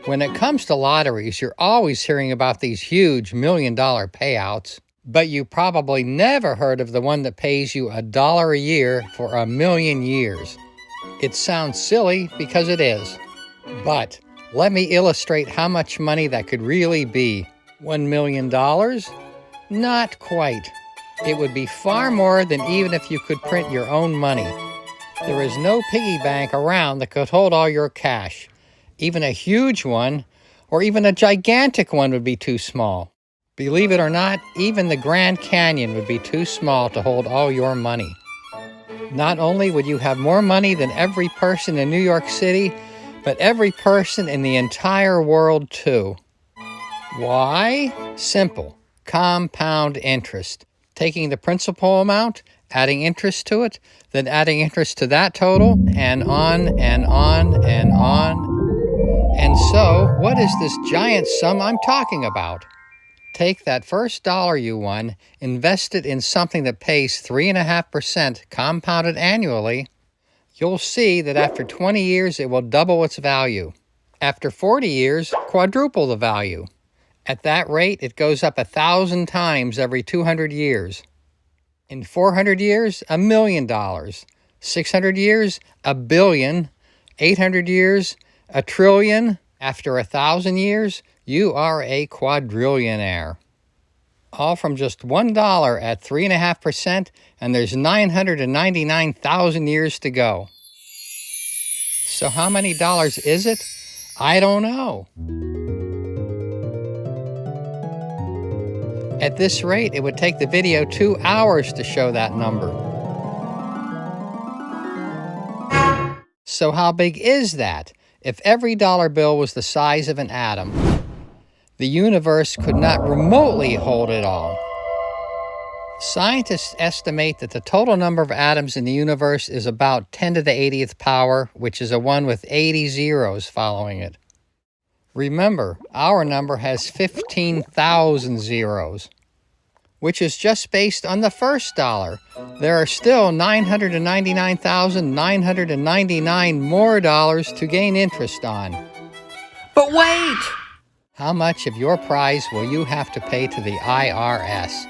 When it comes to lotteries, you're always hearing about these huge million-dollar payouts, but you probably never heard of the one that pays you $1 a year for 1,000,000 years. It sounds silly because it is, but let me illustrate how much money that could really be. $1 million? Not quite. It would be far more than even if you could print your own money. There is no piggy bank around that could hold all your cash. Even a huge one, or even a gigantic one, would be too small. Believe it or not, even the Grand Canyon would be too small to hold all your money. Not only would you have more money than every person in New York City, but every person in the entire world too. Why? Simple. Compound interest. Taking the principal amount, adding interest to it, then adding interest to that total, and on and on and on. And so, what is this giant sum I'm talking about? Take that first dollar you won, invest it in something that pays 3.5% compounded annually. You'll see that after 20 years, it will double its value. After 40 years, quadruple the value. At that rate, it goes up 1,000 times every 200 years. In 400 years, $1 million. 600 years, $1 billion. 800 years, $1 trillion. After 1,000 years, you are a quadrillionaire. All from just $1 at 3.5%, and there's 999,000 years to go. So how many dollars is it? I don't know. At this rate, it would take the video 2 hours to show that number. So how big is that? If every dollar bill was the size of an atom, the universe could not remotely hold it all. Scientists estimate that the total number of atoms in the universe is about 10 to the 80th power, which is a 1 with 80 zeros following it. Remember, our number has 15,000 zeros, which is just based on the first dollar. There are still 999,999 more dollars to gain interest on. But wait! How much of your prize will you have to pay to the IRS?